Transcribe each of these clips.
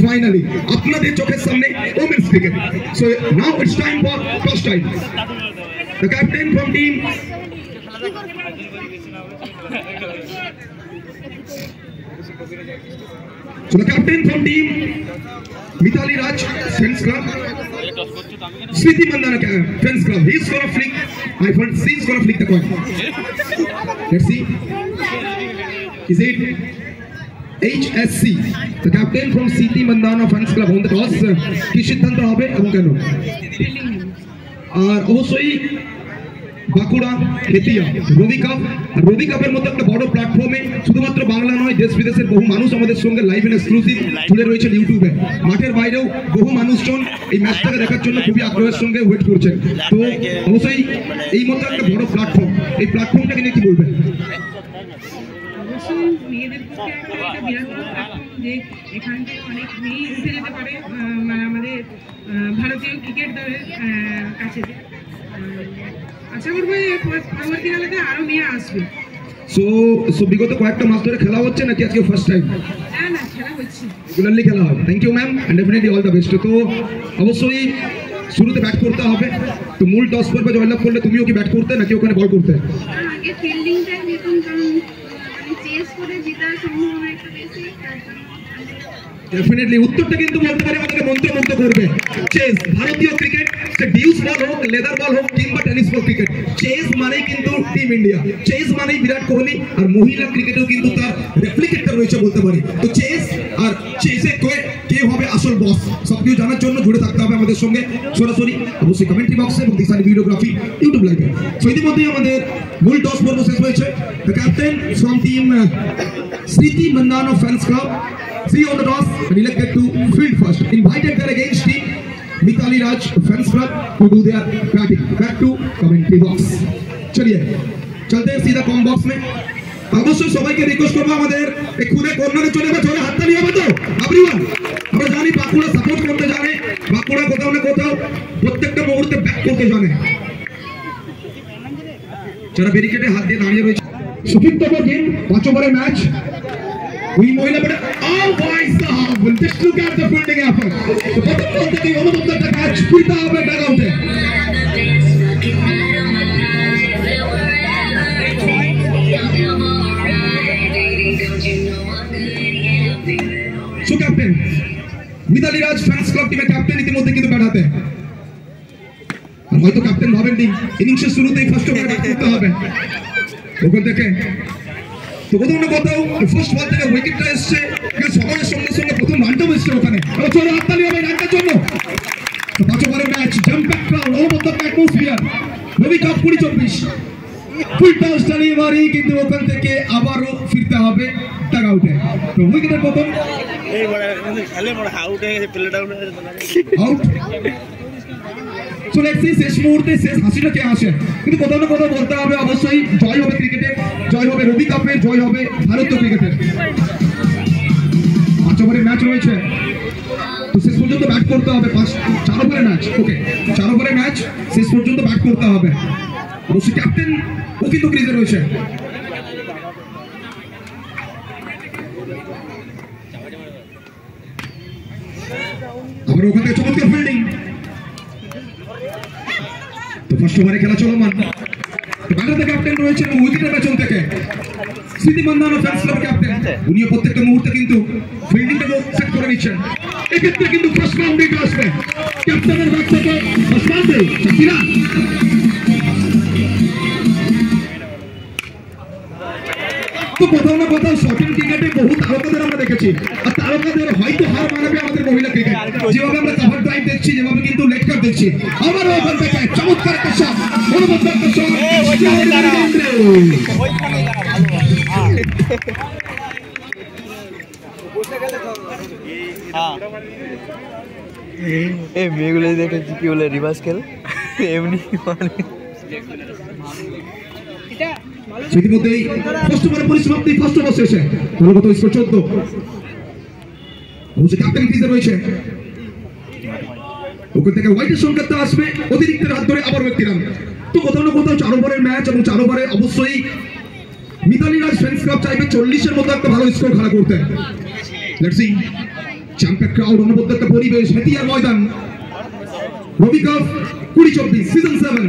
Finally, আপনাদের চোখের সামনে women's cricket. So now it's time for toss time. The captain from team. So the captain from team Mithali Raj Friends Club. Smriti Mandhana Friends Club. He's gonna flick. My friend, she's gonna flick the coin. Let's see. Is it HSC, the captain from Smriti Mandhana Fans Club on the toss? কি সিদ্ধান্ত হবে এবং কেন? আর অবশ্যই বাঁকুড়া খেতিয়া রবি কাপের মতো একটা বড় প্ল্যাটফর্মে শুধুমাত্র বাংলা নয়, দেশ বিদেশের বহু মানুষ আমাদের সঙ্গে লাইভ এন্ড এক্সক্লুসিভ জুড়ে রয়েছে ইউটিউবে। মাঠের বাইরেও বহু মানুষজন এই ম্যাচটাকে দেখার জন্য খুবই আগ্রহের সঙ্গে ওয়েট করছেন। তো অবশ্যই এই মতো একটা বড় প্ল্যাটফর্ম, এই প্ল্যাটফর্মটাকে নিয়ে কি বলবেন? মেয়েদের পক্ষে একটা বিরাট বড় প্ল্যাটফর্ম, যে এখান থেকে অনেক মেয়ে উঠে যেতে পারে আমাদের ভারতীয় ক্রিকেট দলের কাছে। আশা করবো পরবর্তীকালে আরো মেয়ে আসবে। সো বিগত কয়েকটা মাস ধরে খেলা হচ্ছে নাকি আজকে ফার্স্ট টাইম? না, খেলা হচ্ছে, রেগুলারলি খেলা হয়। Thank you ma'am, and definitely all the best. তো অবশ্যই শুরুতে ব্যাট করতে হবে, তো মূল টস পর্বে জয়লাভ করলে তুমিও কি ব্যাট করতে নাকি ওখানে বল করতে? আগে ফিল্ডিংটা দেখুন, কারণ চেস করে জেতার সম্ভাবনা একটু বেশি। ডেফিনেটলি উত্তরটা কিন্তু বলতে পারে আমাদেরকে মন্ত্রমুগ্ধ করবে। চেস, ভারতীয় ক্রিকেট, সে ডিউস বল হোক, লেদার বল হোক কিংবা টেনিস বল ক্রিকেট, চেস মানেই কিন্তু টিম ইন্ডিয়া, চেস মানেই বিরাট কোহলি। আর মহিলা ক্রিকেটেও কিন্তু তার রেপ্লিকেটটা রয়েছে বলতে পারি। তো চেস আর চেসে কে হবে আসল বস, সবকিছু জানার জন্য জুড়ে থাকতে হবে আমাদের সঙ্গে সরাসরি, অবশ্যই কমেন্ট্রি বক্সে এবং দিশারি ভিডিওগ্রাফি ইউটিউব লাইভে। সো ইতিমধ্যেই আমাদের মূল টস পর্ব শেষ হয়েছে। The captain from team Smriti Mandhana Fans Club, 3 on the toss and elected to field first. Invited their against team Mithali Raj Fans Club to do their batting. Back to commentary box. चलिए चलते हैं सीधा com box में। অবশ্যই সবাইকে request করবো আমাদের এই খুদে কর্নারে চলে যাবে, চলে হাততালি হবে তো এভরিওয়ান। আমরা জানি বাঁকুড়া সাপোর্ট করতে জানে, বাঁকুড়া কোথাও না কোথাও প্রত্যেকটা মুহূর্তে ব্যাক করতে জানে। যারা ব্যারিকেডে হাত দিয়ে দাঁড়িয়ে রয়েছে, সুফিক্তম গেম, 5 ওভারের match. We made a oh boy sahab, just look at the fielding effort. So প্রথম বল থেকে অনুপমটা ক্যাচ ফিরতে হবে ডাগআউটে। So captain Mitali Raj fans club টিমের ক্যাপ্টেন ইতিমধ্যে কিন্তু ব্যাট হাতে। আর হয়তো ক্যাপ্টেন ভাবেননি ইনিংসের শুরুতেই ফার্স্ট ওভার ব্যাট করতে হবে ওখান থেকে। তো কোথাও না কোথাও ফার্স্ট বল থেকে উইকেটটা এসছে, সবাইয়ের সঙ্গে সঙ্গে প্রথম রানটাও এসছে ওখানে। চলো হাততালি হবে রানটার জন্য। তো 5 ওভারের match, jump back crowd, all of the atmosphere, Robi cup 2024 full toss delivery, কিন্তু ওখান থেকে আবারও ফিরতে হবে ডাগআউটে। তো উইকেটের প্রথম আউট। শেষ মুহূর্তে শেষ হাসিটা কে আসে, কিন্তু কোথাও না কোথাও বলতে হবে অবশ্যই জয় হবে ক্রিকেটে, জয় হবে রবি কাপের, জয় হবে ভারতীয় ক্রিকেটের। 5 ওভারের ম্যাচ রয়েছে, তো শেষ পর্যন্ত ব্যাট করতে হবে। 4 ওভারের ম্যাচ, ওকে 4 ওভারের ম্যাচ, শেষ পর্যন্ত ব্যাট করতে হবে। অবশ্যই ক্যাপ্টেন ও কিন্তু ক্রিজে রয়েছে। আবার ওখান থেকে চমৎকার ফিল্ডিং। ফার্স্ট ওভারে খেলা চলমান, ব্যাটার ক্যাপ্টেন রয়েছে এবং উইকেটের পেছন থেকে স্মৃতি মান্ধানা ফ্যান্স ক্লাব ক্যাপ্টেন, উনিও প্রত্যেকটা মুহূর্তে কিন্তু ফিল্ডিংটাকে সেট করে নিচ্ছেন। এক্ষেত্রে কিন্তু ফার্স্ট বাউন্ডারিটা আসবে ক্যাপ্টেনের ব্যাট থেকে। First boundary Shakira. তো কোথাও না কোথাও শর্টিং ক্রিকেটে বহু তারকাদের আমরা দেখেছি, আর তারকাদের হয়তো হার মানাবে আমাদের মহিলা ক্রিকেট। যেভাবে আমরা কভার ড্রাইভ দেখছি, যেভাবে কিন্তু লেগ কাট দেখছি, আবার ওখান থেকে চমৎকার একটা শট, অনুপম একটা শট। এই মেয়েগুলো দেখেছি কি বলে রিভার্স খেল এমনি ইতিমধ্যেই ফার্স্ট ওভারের পরিসমাপ্তি, ফার্স্ট ওভার শেষে দলগত স্কোর 14। অবশ্যই ক্যাপ্টেন ক্রিজে রয়েছে, ওখান থেকে হোয়াইটের সংকেতটা আসবে, অতিরিক্তের হাত ধরে আবার ব্যক্তি রান। তো কোথাও না কোথাও 4 ওভারের ম্যাচ এবং 4 ওভারে অবশ্যই মিতালি রাজ ফ্যান্স ক্লাব চাইবে 40-এর মতো একটা ভালো স্কোর খেলা করতে। লেটস সি চ্যাম্পিয়ন ক্রাউড অনবদ্য একটা পরিবেশ হেতিয়ার ময়দান রবি কাপ 2024 সিজন 7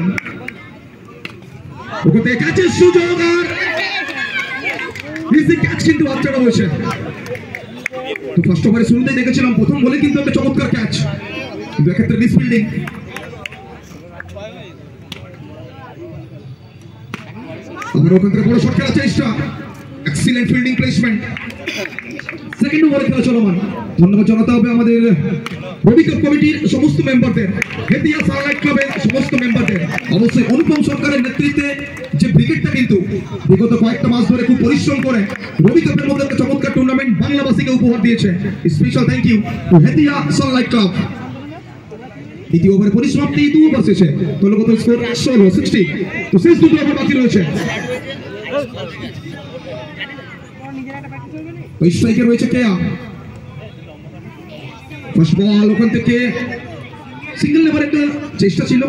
ওখানে ক্যাচের সুযোগ আর ইজি ক্যাচ কিন্তু আচ্ছাড়া হয়েছে তো ফার্স্ট ওভারে শুরুতেই দেখেছিলাম প্রথম বলে কিন্তু একটা চমৎকার ক্যাচ কিন্তু এক্ষেত্রে মিস ফিল্ডিং আমরা ওখান থেকে বড় শট খেলার চেষ্টা এক্সিলেন্ট ফিল্ডিং প্লেসমেন্ট সেকেন্ড ওভারে খেলা চলমান ধন্যবাদ জানাতে হবে আমাদের রবি কাপ কমিটির সমস্ত মেম্বারদের হেতিয়া সানলাইট ক্লাবের সমস্ত মেম্বারদের অবশ্যই অনুপম সরকারের নেতৃত্বে যে ব্রিগেডটা কিন্তু বিগত কয়েকটা মাস ধরে খুব পরিশ্রম করে রবি কাপের মধ্যে একটা চমৎকার টুর্নামেন্ট বাংলাবাসীকে উপহার দিয়েছে special thank you to Hetia Sunlight Club দ্বিতীয় ওভারে পরিসমাপ্তি 2 ওভার শেষে দলগত স্কোর 16 তো শেষ দুটো ওভার বাকি রয়েছে ওই স্ট্রাইকে রয়েছে কেয়া ফার্স্ট বল ওখান থেকে সিঙ্গেল নেবার একটা চেষ্টা ছিল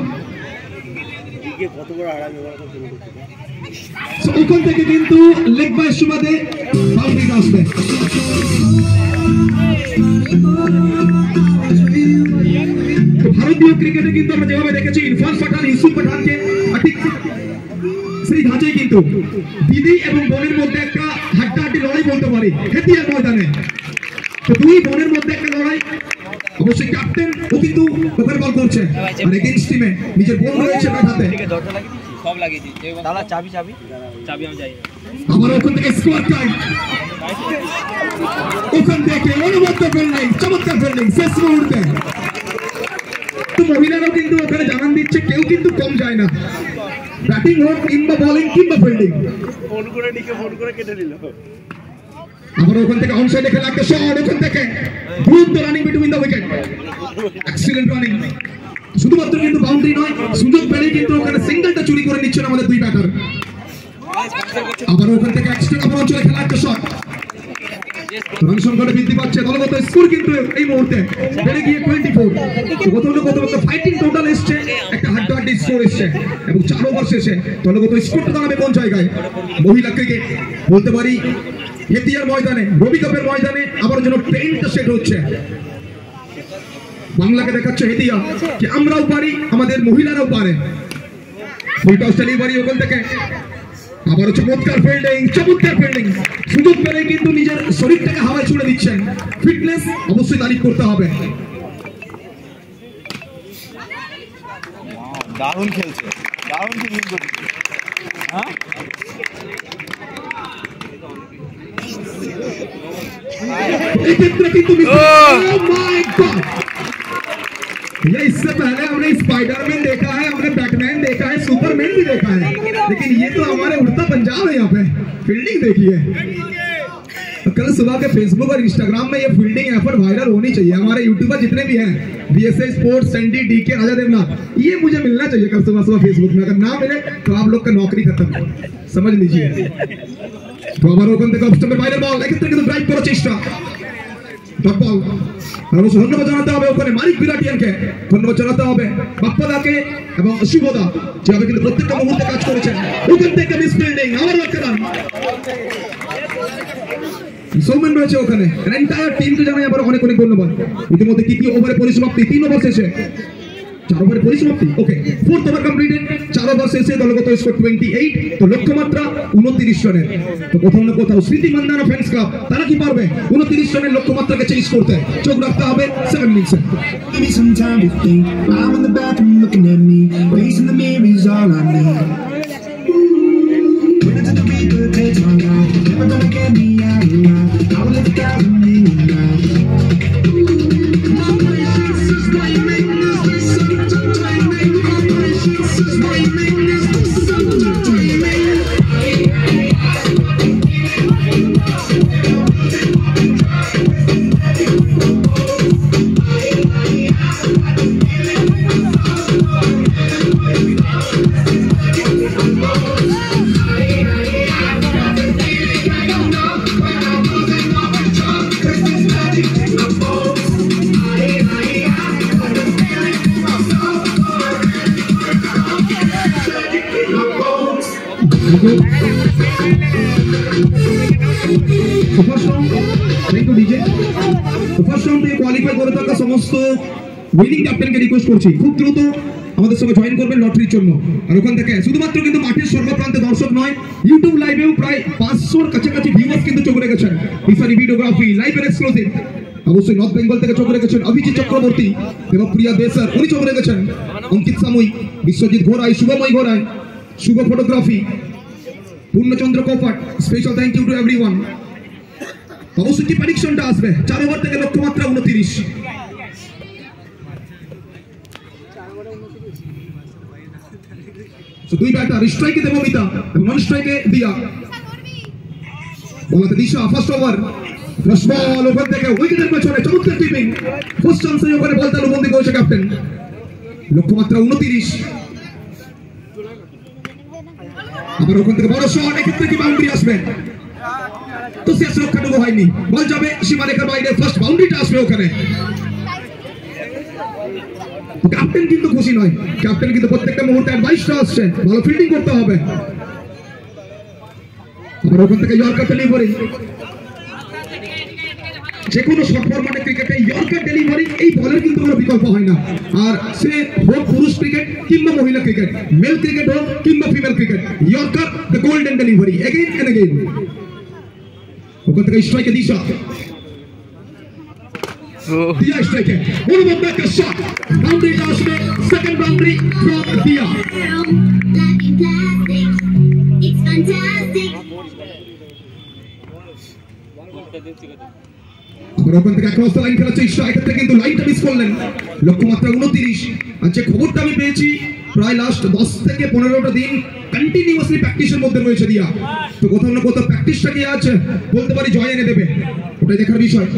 ওখান থেকে কিন্তু লেগ বাই সুবাদে বাউন্ডারি আসবে ভারতীয় ক্রিকেটে কিন্তু আমরা যেভাবে দেখেছি ইরফান পাঠান ইউসুফ পাঠানকে ঠিক সেই ধাঁচেই কিন্তু দিদি এবং বোনের মধ্যে একটা হাড্ডাহাড্ডি লড়াই বলতে পারি হেতিয়ার ময়দানে তো দুই বোনের মধ্যে একটা লড়াই অবশ্যই ক্যাপ্টেন ও কিন্তু ওখানে বল করছে আর এগেইনস্ট টিমে নিজের বোন রয়েছে ব্যাট হাতে সব লাগিয়েছি দাদা চাবি চাবি চাবি আমি যাই আবার ওখান থেকে স্কোয়ার টাইম ওখান থেকে অনবদ্য ফিল্ডিং চমৎকার ফিল্ডিং শেষ মুহূর্তে তো মহিলারাও কিন্তু ওখানে জানান দিচ্ছে কেউ কিন্তু কম যায় না ব্যাটিং হোক কিংবা বোলিং কিংবা ফিল্ডিং ফোন করে কেটে দিল আবার ওখান থেকে অন সাইডে খেলা একটা শট ওখান থেকে দ্রুত running between the wicket excellent running শুধুমাত্র কিন্তু বাউন্ডারি নয় সুযোগ পেলে কিন্তু ওখানে সিঙ্গেলটা চুরি করে নিচ্ছেন আমাদের দুই ব্যাটার আবার ওখান থেকে এক্সট্রা কাভার অঞ্চলে খেলা একটা শট রান সংখ্যাটা বৃদ্ধি পাচ্ছে দলগত স্কোর কিন্তু এই মুহূর্তে বেড়ে গিয়ে 24 কত একটা ফাইটিং টোটাল এসছে একটা হাড্ডাহাড্ডি স্কোর এসছে এবং 4 ওভার শেষে দলগত স্কোরটা দাঁড়াবে কোন জায়গায় মহিলা ক্রিকেট বলতে পারি হেতিয়ার ময়দানে রবি কাপের ময়দানে আবার যেন ট্রেন্ডটা সেট হচ্ছে বাংলাকে দেখাচ্ছে হেতিয়া যে আমরাও পারি আমাদের মহিলারাও পারে ফুলটা ডেলিভারি ওখান থেকে আবার চমৎকার ফিল্ডিং সুযোগ পেলে কিন্তু নিজের শরীরটাকে হাওয়ায় ছুড়ে দিচ্ছেন ফিটনেস অবশ্যই তারিফ করতে হবে দারুণ খেলছে দারুণ ফিল্ডিং করছে হ্যাঁ इससे पहले हमने स्पाइडरमैन देखा है हमने बैटमैन देखा है सुपरमैन भी देखा है लेकिन ये तो हमारे उड़ता पंजाब है यहाँ पे फील्डिंग देखिए कल सुबह के फेसबुक और इंस्टाग्राम में ये फील्डिंग एफर्ट वायरल होनी चाहिए हमारे यूट्यूबर जितने भी हैं बीएसए स्पोर्ट्स सैंडी डीके राजा देवनाथ ये मुझे मिलना चाहिए कल सुबह फेसबुक में अगर ना मिले तो आप लोग का नौकरी खत्म समझ लीजिए तो আবার ওখান থেকে অফস্টাম্পের বাইরের বল এক্ষেত্রে কিন্তু ড্রাইভ করার চেষ্টা ডট বল আর অবশ্য ধন্যবাদ জানাতে হবে ওখানে মালিক বিরাটিয়ানকে ধন্যবাদ জানাতে হবে বাপ্পাদাকে এবং শুভদা যেভাবে কিন্তু প্রত্যেকটা মুহূর্তে কাজ করেছেন ওখান থেকে মিস ফিল্ডিং আবার একটা রান সৌমেন রয়েছে ওখানে এন্টায়ার টিমকে জানাই আবার অনেক ধন্যবাদ ইতিমধ্যে তৃতীয় ওভারে পরিসমাপ্তি 3 ওভার শেষে 4 ওভারে পরিসমাপ্তি ওকে 4th ওভার কমপ্লিটেড 4 ওভার শেষে দলগত স্কোর 28 তো লক্ষ্যমাত্রা 29 রানের তো কোথাও না কোথাও স্মৃতি মান্দানা ফ্যান্স ক্লাব তারা কি পারবে 29 রানের লক্ষ্যমাত্রাকে চেঞ্জ করতে চোখ রাখতে হবে 7 ইনিংসে Give me some time to think. I'm in the bathroom looking at me. Facing the mirror is all I need. When I took the reaper, takes my life. Never gonna get me out of line. I will live 1,000 million lives. My patience is why you make this such a dreaming. My patience is why you make this such a dreaming. First round thank you DJ. First round থেকে qualify করে থাকা সমস্ত winning ক্যাপ্টেনকে request করছি খুব দ্রুত আমাদের সঙ্গে join করবেন লটারির জন্য। আর ওখান থেকে শুধুমাত্র কিন্তু মাঠের সর্বপ্রান্তে দর্শক নয়, ইউটিউব লাইভেও প্রায় 500-র কাছাকাছি ভিউয়ার্স কিন্তু চোখ রেখেছেন ইসানি ভিডিওগ্রাফি লাইভের এক্সক্লুসিভ। অবশ্যই নর্থ বেঙ্গল থেকে চোখ রেখেছেন অভিজিৎ চক্রবর্তী এবং প্রিয়া দেসার, উনি চোখ রেখেছেন অঙ্কিত সামুই, বিশ্বজিৎ ঘোড়াই, শুভময় ঘোড়াই, শুভ ফটোগ্রাফি, পূর্ণচন্দ্র কপাট। Special thank you to everyone. অবশ্যই কি প্রেডিকশনটা আসবে 4 ওভার থেকে লক্ষ্যমাত্রা 29। দুই ব্যাটার, স্ট্রাইকে দেব মিতা এবং নন স্ট্রাইকে দিয়া, বলাতে দিশা। ফার্স্ট ওভার ফার্স্ট বল ওখান থেকে উইকেটের পেছনে চমৎকার টিপিং, ফার্স্ট চান্সে ওখানে বল তালুবন্দি করেছে ক্যাপ্টেন। লক্ষ্যমাত্রা 29। আবার ওখান থেকে বড় শট, এক্ষেত্রে কি বাউন্ডারি আসবে? তো শেষ রক্ষাটুকু হয়নি, বল যাবে সীমারেখার বাইরে, ফার্স্ট বাউন্ডারিটা আসবে ওখানে। ক্যাপ্টেন কিন্তু খুশি নয়, ক্যাপ্টেন কিন্তু প্রত্যেকটা মুহূর্তে অ্যাডভাইসটা আসছে ভালো ফিল্ডিং করতে হবে। আবার ওখান থেকে ইয়র্কার ডেলিভারি, যে কোনো শর্ট ফরম্যাটে ক্রিকেটে ইয়র্কার ডেলিভারি এই বলের কিন্তু কোনো বিকল্প হয় না। আর সে হোক পুরুষ ক্রিকেট কিংবা মহিলা ক্রিকেট, মেল ক্রিকেট হোক কিংবা female cricket, yorker the golden delivery again and again. ওখান থেকে স্ট্রাইকে দিশা, Dia striker. One of back a shot. Boundary last bit. Second boundary from Dia. It's fantastic. আবার ওখান থেকে ক্রস লাইন খেলার চেষ্টা, এক্ষেত্রে কিন্তু লাইনটা মিস করলেন। লক্ষ্যমাত্রা 29। আর যে খবরটা আমি পেয়েছি প্রায় লাস্ট 10 থেকে 15টা দিন কন্টিনিউয়াসলি প্র্যাকটিসের মধ্যে রয়েছে দিয়া। তো কোথাও না কোথাও প্র্যাকটিসটা কি আছে বলতে পারি জয় এনে দেবে, ওটাই দেখার বিষয়।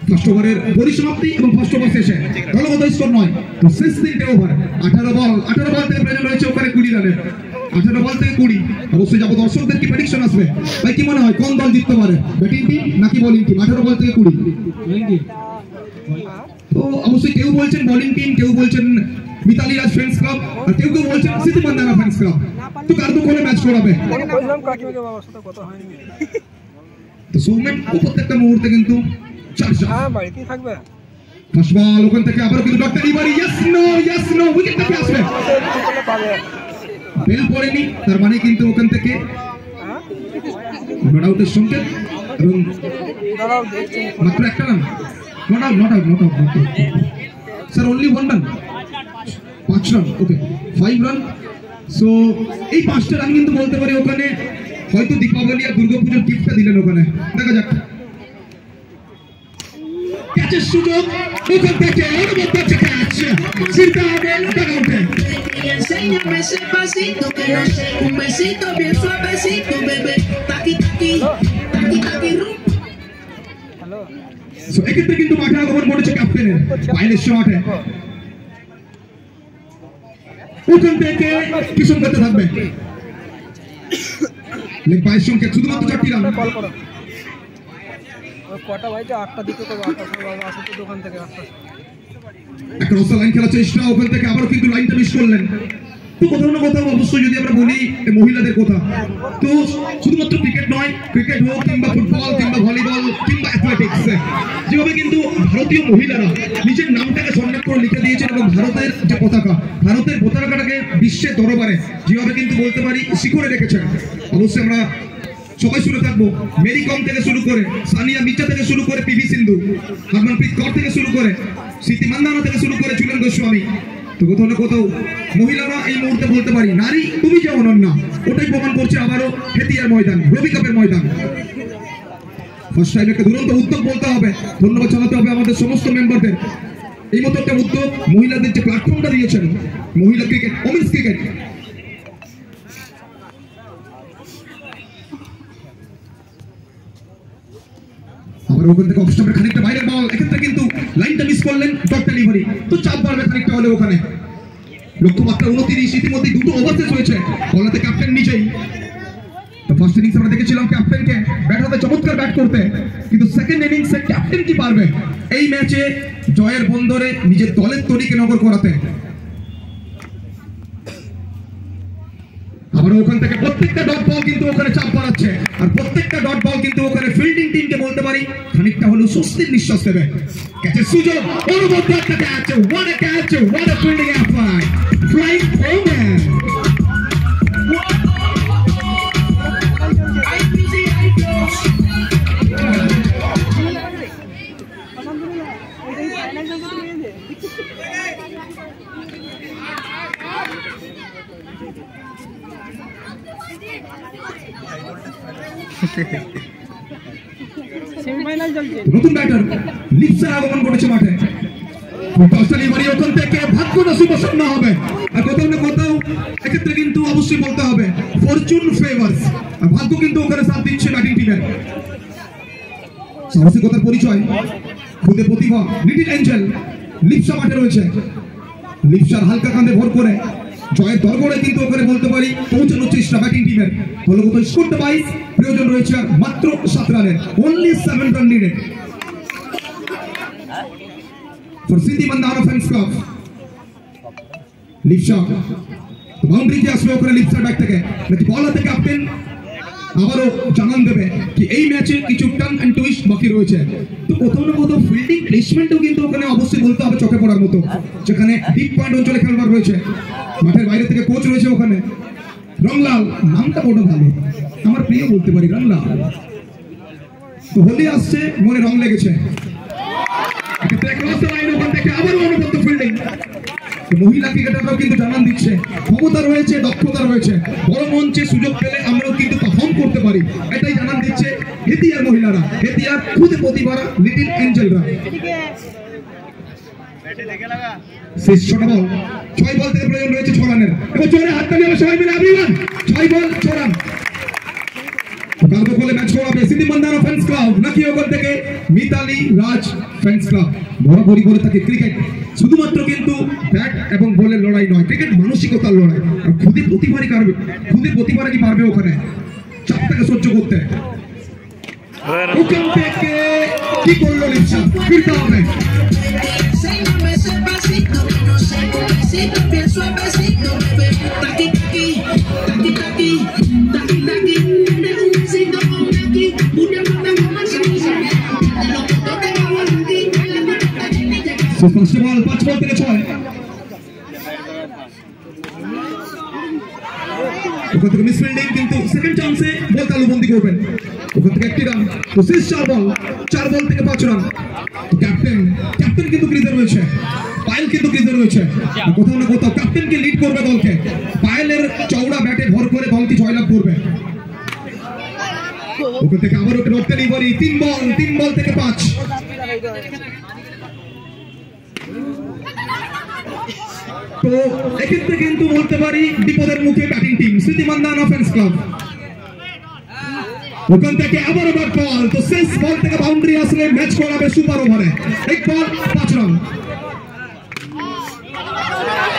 ফার্স্ট ওভারের পরিসমাপ্তি এবং ফার্স্ট ওভার শেষে দলগত স্কোর নয়, তো শেষ 3টে ওভার 18 বল থেকে প্রেজেন্ট হয়েছে ওখানে 20 রানের। 18 বল থেকে 20। অবশ্যই যাবো দর্শকদের কি প্রেডিকশন আসবে ভাই, কি মনে হয় কোন দল জিততে পারে, ব্যাটিং টিম নাকি বোলিং টিম? 18 বল থেকে 20। তো অবশ্যই কেউ বলছেন বোলিং টিম, কেউ বলছেন মিতালি রাজ ফ্রেন্ডস ক্লাব, আর কেউ কেউ বলছেন সিটি মান্দানা ফ্রেন্ডস ক্লাব। তো কার তো কোলে ম্যাচ করাবে? তো সৌমেন প্রত্যেকটা মুহূর্তে কিন্তু ফার্স্ট বল ওখান থেকে আবার কিন্তু dot delivery, yes no wicket থেকে আসবে, বেল পড়েনি, তার মানে কিন্তু ওখান থেকে নট আউটের সংকেত এবং মাত্র একটা run. Not out sir, only 1 run, 5 run, okay 5 run. So এই 5টা রান কিন্তু বলতে পারি ওখানে হয়তো দীপাবলি আর দুর্গাপুজোর গিফটটা দিলেন ওখানে। দেখা যাক ক্যাচের সুযোগ ওখান থেকে, ক্যাচ সিধা হবে ডাগআউটে। Enséñame ese pasito que no sé, un besito bien suavecito, bebé, taqui taqui, taqui taqui rum. So এক্ষেত্রে কিন্তু মাঠে আগমন করেছে ক্যাপ্টেনের ফাইনাল শটে, ওখান থেকে কি সংকেত থাকবে? লেগ বাইশ সংকেত, শুধুমাত্র 4টি রান। কটা ভাইটা 8টা দিকে করব, 8টা সময় আসতে দোকান থেকে 8টা। একটা রসা লাইন খেলার চেষ্টা, ওখান থেকে আবার কিন্তু লাইনটা মিস করলেন। তো কোথাও না কোথাও অবশ্যই যদি আমরা বলি মহিলাদের কথা, তো শুধুমাত্র ক্রিকেট নয়, ক্রিকেট হোক কিংবা ফুটবল কিংবা ভলিবল কিংবা অ্যাথলেটিক্স, যেভাবে কিন্তু ভারতীয় মহিলারা নিজের নামটাকে সম্মান করে লিখে দিয়েছেন এবং ভারতের যে পতাকাটাকে বিশ্বের দরবারে যেভাবে কিন্তু বলতে পারি শিখরে রেখেছেন। অবশ্যই আমরা সবাই শুনে থাকবো, মেরি কম থেকে শুরু করে সানিয়া মির্জা থেকে শুরু করে পিভি সিন্ধু, হরমনপ্রীত কৌর থেকে শুরু করে স্মৃতি মান্দানা থেকে শুরু করে ঝুলন গোস্বামী। তো কোথাও না কোথাও মহিলারা এই মুহূর্তে বলতে পারি নারী তুমি যে অনন্য, ওটাই প্রমাণ করছে আবারও হেতিয়ার ময়দান, রবি কাপের ময়দান। ফার্স্ট টাইম একটা দুরন্ত উদ্যোগ বলতে হবে, ধন্যবাদ জানাতে হবে আমাদের সমস্ত মেম্বারদের। এই মতো একটা উদ্যোগ মহিলাদের যে প্ল্যাটফর্মটা দিয়েছেন, মহিলা ক্রিকেট, ওমেন্স ক্রিকেট। আবার ওখান থেকে অফস্টাম্পের খানিকটা বাইরের বল, এক্ষেত্রে কিন্তু লাইনটা মিস করলেন, ডট ডেলিভারি। তো চাপ বাড়বে খানিকটা হলে ওখানে। লক্ষ্যমাত্রা 29, ইতিমধ্যে 2টো ওভার শেষ হয়েছে, বলাতে ক্যাপ্টেন নিজেই। তো ফার্স্ট ইনিংস আমরা দেখেছিলাম ক্যাপ্টেনকে ব্যাট হাতে চমৎকার ব্যাট করতে, কিন্তু সেকেন্ড ইনিংসে ক্যাপ্টেন কি পারবে এই ম্যাচে জয়ের বন্দরে নিজের দলের তরিকে নগর করাতে? আবার ওখান থেকে প্রত্যেকটা ডট বল কিন্তু ওখানে চাপ বাড়াচ্ছে, আর প্রত্যেকটা ডট বল কিন্তু ওখানে ফিল্ডিং টিমকে বলতে পারি খানিকটা হলেও স্বস্তির নিঃশ্বাস দেবে। ক্যাচের সুযোগ, ওর মধ্যে একটা catch, what a catch, what a fielding effort, flying Oman. Semifinal চলছে। নতুন ব্যাটার লিপসার আগমন করেছে মাঠে, ডেলিভারি ওখান থেকে ভাগ্য নসিব প্রসন্ন হবে, আর কোথাও না কোথাও এক্ষেত্রে কিন্তু অবশ্যই বলতে হবে ফরচুন ফেভার্স, আর ভাগ্য কিন্তু ওখানে সাথ দিচ্ছে ব্যাটিং টিমের। সাহসিকতার পরিচয়, খুদে প্রতিভা, লিটল এঞ্জেল লিপসা মাঠে রয়েছে। লিপসার হালকা কাঁধে ভর করে জয়ের দরগড়ে কিন্তু ওখানে বলতে পারি পৌঁছানোর চেষ্টা ব্যাটিং টিমের। ফলগত স্কোরটা 22, প্রয়োজন রয়েছে আর মাত্র 7 রানের, only 7 run needed for Sindhi Mandana Fans Club. লিপসা বাউন্ডারিতে আসবে ওখানে লিপসার ব্যাট থেকে, নাকি বল হাতে ক্যাপ্টেন আবারও জানান দেবে কি এই ম্যাচে কিছু টার্ন এন্ড টুইস্ট বাকি রয়েছে। তো কোথাও না কোথাও ফিল্ডিং প্লেসমেন্টও কিন্তু ওখানে অবশ্যই বলতে হবে চোখে পড়ার মতো, যেখানে ডিপ পয়েন্ট অঞ্চলে খেলোয়াড় রয়েছে, মাঠের বাইরে থেকে কোচ রয়েছে ওখানে। রংলাল নামটা বড় ভালো, আমার প্রিয় বলতে পারি রংলাল। তো হোলি আসছে, মনে রং লেগেছে, মহিলা ক্রিকেটাররাও কিন্তু জানান দিচ্ছে ক্ষমতা রয়েছে, দক্ষতা রয়েছে, বড় মঞ্চে সুযোগ পেলে আমরাও কিন্তু পারফর্ম করতে পারি, এটাই জানান দিচ্ছে হেতিয়ার মহিলারা, হেতিয়ার খুদে প্রতিভারা, লিটল এঞ্জেলরা। শেষ ছোট বল, 6 বল থেকে প্রয়োজন রয়েছে 6 রানের, এবং জোরে হাততালি হবে সবাই মিলে, এভরিওয়ান 6 বল 6 রান। কাল বলে ম্যাচ করাবে সিন্ধি মান্দানা ফ্যান্স ক্লাব, নাকি ওখান থেকে মিতালি রাজ ফ্যান্স ক্লাব। বরাবরই বলে থাকে ক্রিকেট শুধুমাত্র কিন্তু ব্যাট এবং বলের লড়াই নয়, ক্রিকেট মানসিকতার লড়াই, আর খুদে প্রতিভারা কি পারবে ওখানে চাপটাকে সহ্য করতে। ওখান থেকে কি করলো লিপসা, ফিরতে হবে। Enséñame ese pasito que no sé, un besito bien suavecito, bebé. Taqui, taqui, taqui, taqui, taqui, taqui. Dale un besito con aquí, una mata como chanza. De lo que te vamos aquí, la mata que ni llega. First ball 5 ball থেকে 6, ওখান থেকে miss fielding, কিন্তু second চান্সে বল তালুবন্দি করবেন, ওখান থেকে 1 run. তো শেষ 4 বল থেকে 5 রান। তো ক্যাপ্টেন কিন্তু ক্রিজে রয়েছে, পায়েল কিন্তু ক্রিজে রয়েছে, কোথাও না কোথাও ক্যাপ্টেনকে লিড করবে দলকে, পায়েলের চওড়া ব্যাটে ভর করে দলকে জয়লাভ করবে। ওখান থেকে আবার ওটা রক্ত ডেলিভারি, 3 বল থেকে 5। তো এক্ষেত্রে কিন্তু বলতে পারি বিপদের মুখে batting team Sindhi Mandanna fans club. ওখান থেকে আবার বল, তো শেষ বল থেকে বাউন্ডারি আসলে ম্যাচ করাবে সুপার ওভারে, 1 বল 5 রান।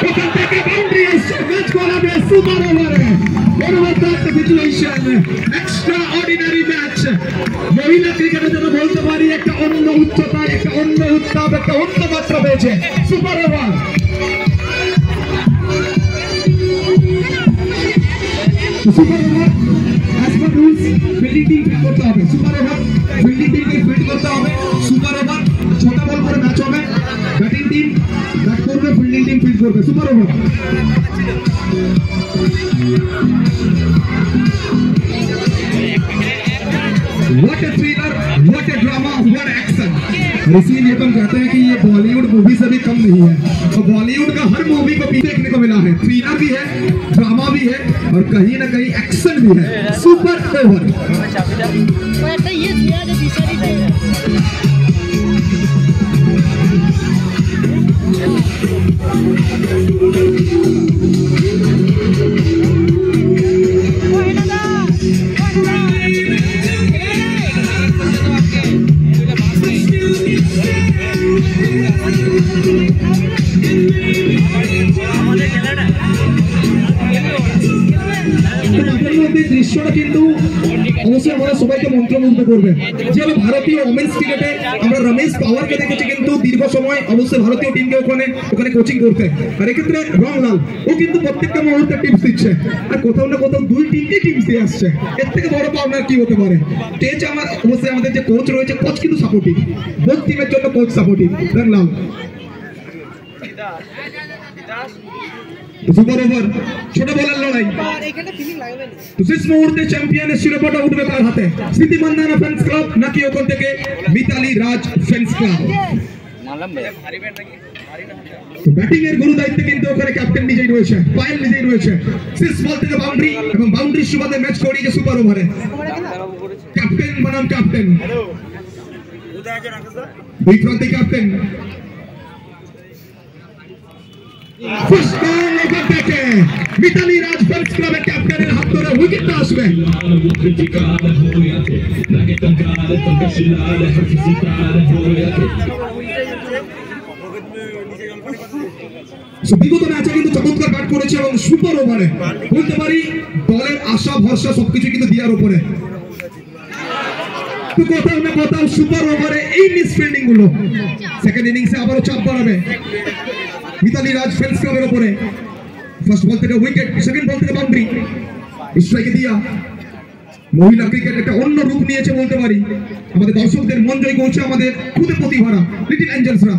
ওখান থেকে বাউন্ডারি আসছে, ম্যাচ করাবে সুপার ওভারে। সিচুয়েশন, এক্সট্রা অর্ডিনারি ম্যাচ, মহিলা ক্রিকেটের জন্য বলতে পারি একটা অন্য উচ্চতা, একটা অন্য উত্তাপ, একটা অন্য মাত্রা পেয়েছে super over. Super over as per rules fielding team field করতে হবে, সুপার ওভার ফিল্ডিং টিমকে ফিল্ড করতে হবে, সুপার ওভার 6টা বল করে ম্যাচ হবে, ব্যাটিং টিম ব্যাট করবে, ফিল্ডিং টিম ফিল্ড করবে, super over. What a thriller, what a drama, what action। इसीलिए तो हम कहते हैं कि ये बॉलीवुड मूवी से भी कम नहीं है, और बॉलीवुड का हर मूवी को भी देखने को मिला है, थ्रिलर भी है, ड्रामा भी है, और कहीं ना कहीं एक्शन भी है। Super over. দৃশ্যটা কিন্তু অবশ্যই আমাদের সবাইকে মন্ত্রমুগ্ধ করবে। যেভাবে ভারতীয় ওমেন্স ক্রিকেটে আমরা রমেশ পাওয়ারকে দেখেছি কিন্তু দীর্ঘ সময় অবশ্যই ভারতীয় টিমকে ওখানে কোচিং করতে, আর এক্ষেত্রে রংলাল ও কিন্তু প্রত্যেকটা মুহূর্তে টিপস দিচ্ছে, আর কোথাও না কোথাও দুই টিমকে টিপস দিয়ে আসছে। এর থেকে বড় পাওনা কি হতে পারে? টেচ আমার অবশ্যই আমাদের যে কোচ রয়েছে, কোচ কিন্তু সাপোর্টিভ, বোথ টিমের জন্য coach supportive. Ranglal super over, ছোট বলের লড়াই। তো শেষ মুহূর্তে চ্যাম্পিয়নের শিরোপাটা উঠবে কার হাতে? স্মৃতি মান্দানা ফ্যান্স ক্লাব নাকি ওখান থেকে Mitali Raj fans club? Batting এর গুরু দায়িত্বে কিন্তু ওখানে ক্যাপ্টেন নিজেই রয়েছে, পায়েল নিজেই রয়েছে। শেষ বল থেকে বাউন্ডারি এবং বাউন্ডারির সুবাদে ম্যাচ করিয়েছে সুপার ওভারে। ক্যাপ্টেন বনাম ক্যাপ্টেন, দুই প্রান্তে ক্যাপ্টেন। ফার্স্ট বল ওভার থেকে মিতালি রাজ ফ্যান্স ক্লাবের ক্যাপ্টেনের হাত ধরে উইকেটটা আসবে। বিগত ম্যাচে কিন্তু চমৎকার ব্যাট করেছে এবং সুপার ওভারে বলতে পারি দলের আশা ভরসা সবকিছু কিন্তু দিয়ার উপরে। তো কোথাও না কোথাও সুপার ওভারে এই মিস ফিল্ডিং গুলো সেকেন্ড ইনিংসে আবারও চাপ বাড়াবে মিতালি রাজ ফ্যান্স ক্লাবের উপরে। ফার্স্ট বল থেকে উইকেট, সেকেন্ড বল থেকে বাউন্ডারি, স্ট্রাইকে দিয়া মহিলা ক্রিকেট একটা অন্য রূপ নিয়েছে বলতে পারি। আমাদের দর্শকদের মন জয় করছে আমাদের খুদে প্রতিভারা, লিটল অ্যাঞ্জেলসরা।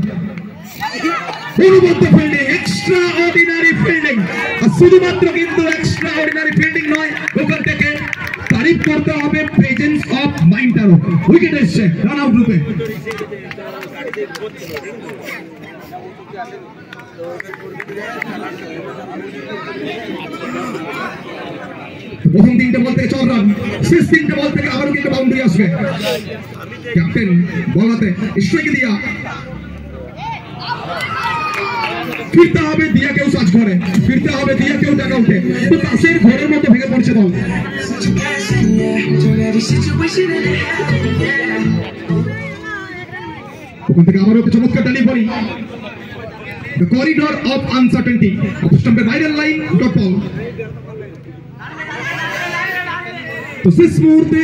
অনবদ্য ফিল্ডিং, এক্সট্রা অর্ডিনারি ফিল্ডিং, আর শুধুমাত্র কিন্তু এক্সট্রা অর্ডিনারি ফিল্ডিং নয়, ওখান থেকে তারিফ করতে হবে প্রেজেন্স অফ মাইন্ডটারও। উইকেট এসছে রান আউট রূপে। প্রথম তিনটে বল থেকে 4 রান, শেষ তিনটে বল থেকে আবারও কিন্তু বাউন্ডারি আসবে। ক্যাপ্টেন বল হাতে, স্ট্রাইকে দিয়া ফিরতে হবে দিয়া কেউ সাজ ঘরে, ফিরতে হবে দিয়া কেউ টাকা উঠে। তো তাসের ঘরের মতো ভেঙে পড়ছে দল। ওখান থেকে আবারও একটা চমৎকার delivery, the corridor of uncertainty, স্টাম্পের বাইরের লাইন, ডট বল। তো শেষ মুহূর্তে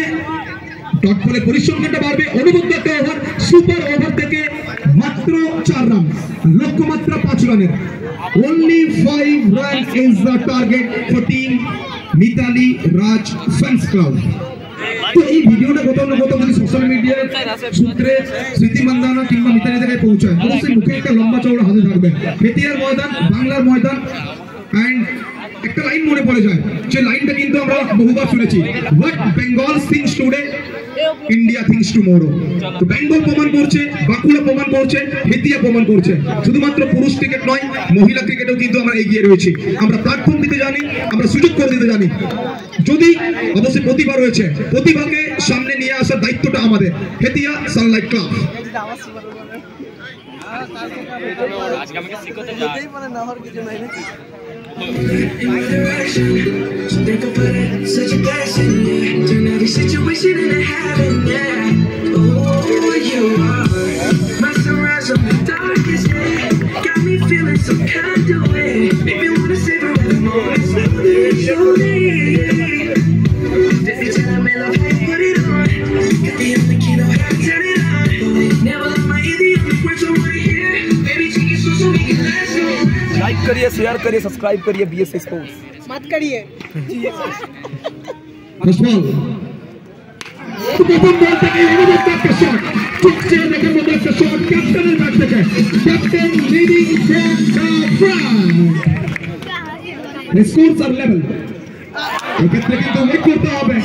ডট বলে পরিসংখ্যানটা বাড়বে। অনুবদ্ধ একটা ওভার, সুপার ওভার থেকে মাত্র 4 রান, লক্ষ্যমাত্রা 5 রানের। only 5 runs is the target for team Mithali Raj fans club. তো এই ভিডিওটা কোথাও না কোথাও যদি সোশ্যাল মিডিয়ার সূত্রে স্মৃতি মান্দানা কিংবা মিতালি থেকে পৌঁছায়, অবশ্যই মুখে একটা লম্বা চওড়া হাতে থাকবে। বেতিয়ার ময়দান, বাংলার ময়দান, অ্যান্ড একটা লাইন মনে পড়ে যায়, যে লাইনটা কিন্তু আমরা বহুবার শুনেছি, what Bengal things today India things tomorrow. তো বেঙ্গল প্রমাণ করছে, বাঁকুড়া প্রমাণ করছে, বেতিয়া প্রমাণ করছে, শুধুমাত্র পুরুষ ক্রিকেট নয়, মহিলা ক্রিকেটেও কিন্তু আমরা এগিয়ে রয়েছি। আমরা প্ল্যাটফর্ম দিতে জানি, আমরা সুযোগ করে দিতে জানি। যদি অবশ্যই প্রতিভা রয়েছে, প্রতিভাকে সামনে নিয়ে আসার দায়িত্বটা আমাদের। Bettiah Sunlight club. Think about it, such a blessing, yeah. Turn every situation into heaven, yeah. Oh, you are my sunrise on the darkest day. Got me feeling some kind of way. Make me wanna savor every moment slowly, slowly. Every time I love you, put it on. Got the only key to how to turn it on. Never let my idiot words I wanna hear. Baby, take it slow so we can last go. Like करिए, share करिए, subscribe करिए BS sports. मत करिए। First ball. तो प्रथम ball থেকে অনুবদ্ধ একটা shot, চুপচে দেখে মতো একটা শট ক্যাপ্টেনের ব্যাট থেকে। Captain leading from the front. The scores are level. এক্ষেত্রে কিন্তু ওয়েট করতে হবে।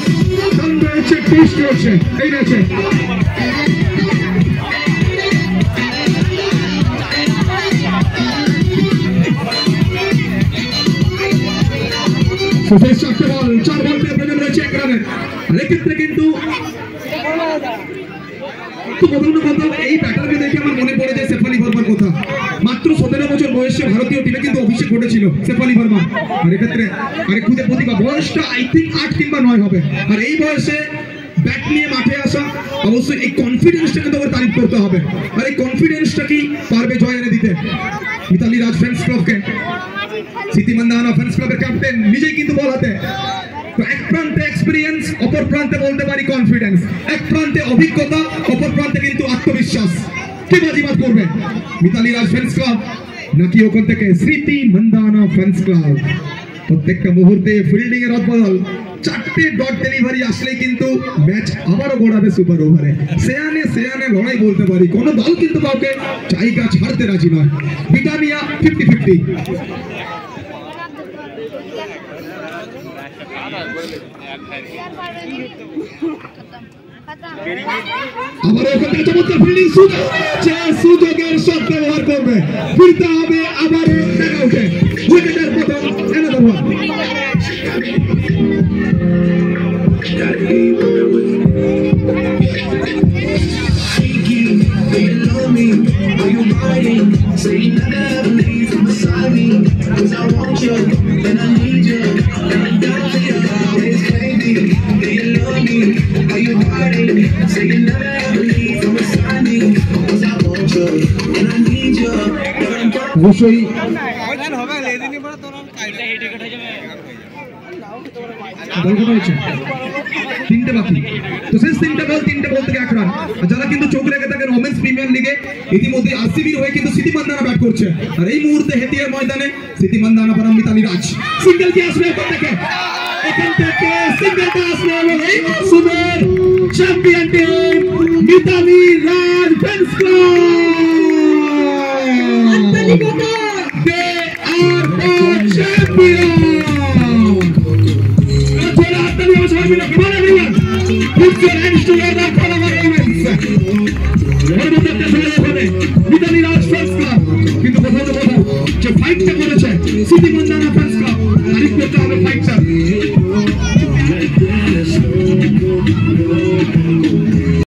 রান রয়েছে, টেস্ট রয়েছে, এই রয়েছে। শেষ 4 বল, 4 বল থেকে প্রয়োজন রয়েছে 1 রানের। আর এক্ষেত্রে কিন্তু এই ব্যাটারকে দেখে আমার মনে পড়ে যায় শেফালি ভার্মার কথা। মাত্র 17 বছর বয়সে ভারতীয় টিমে কিন্তু অভিষেক ঘটেছিল শেফালি ভার্মা। আর এক্ষেত্রে আরেক খুদে প্রতিভা, বয়সটা আই থিঙ্ক 8 কিংবা 9 হবে। আর এই বয়সে ব্যাট নিয়ে মাঠে আসা, অবশ্যই এই কনফিডেন্সটাকে তোমাকে তারিফ করতে হবে। আর এই কনফিডেন্সটা কি পারবে জয় এনে দিতে মিতালি রাজ ফ্যান্স ক্লাবকে। স্মৃতি মান্দানা ফ্যান্স ক্লাবের ক্যাপ্টেন নিজেই কিন্তু বল হাতে। তো এক প্রান্তে এক্সপিরিয়েন্স, অপর প্রান্তে বলতে পারি কনফিডেন্স, এক প্রান্তে অভিজ্ঞতা, অপর প্রান্তে কিন্তু আত্মবিশ্বাস। কে বাজিমাত করবে? মিতালি রাজ ফ্যান্স ক্লাব নাকি ওখান থেকে স্মৃতি মন্দানা ফ্যান্স ক্লাব? প্রত্যেকটা মুহূর্তে ফিল্ডিং এর অদবদল, 4টে ডট ডেলিভারি আসলেই কিন্তু ম্যাচ আবারও গড়াবে সুপার ওভারে। সেয়ানে সেয়ানে লড়াই বলতে পারি, কোনো দল কিন্তু কাউকে জায়গা ছাড়তে রাজি নয়। ব্রিটানিয়া 50-50। আবার ওখান থেকে চমৎকার ফিল্ডিং, সুযোগের শট ব্যবহার করবে, ফিরতে হবে আবার দেখা উঠে উইকেটের পতন। another one. অবশ্যই তিনটে বাকি, তো শেষ তিনটে বল থেকে 1 রান। যারা কিন্তু চোখ রেখে থাকেন ওমেন্স প্রিমিয়ার লিগে, ইতিমধ্যে আরসিবির হয়ে কিন্তু স্মৃতি মান্দানা ব্যাট করছে, আর এই মুহূর্তে হেতিয়ার ময়দানে স্মৃতি মান্দানা বনাম মিতালি রাজ। সিঙ্গেল কি আসবে এখান থেকে সিঙ্গেলটা আসবে এবং এই মৌসুমের champion team Mithali Raj fans club. They are the champions. Come on everyone, put your hands together for our women's. Mithali Raj fans club কিন্তু কোথাও যে ফাইটটা করেছে স্মৃতি মন্দানা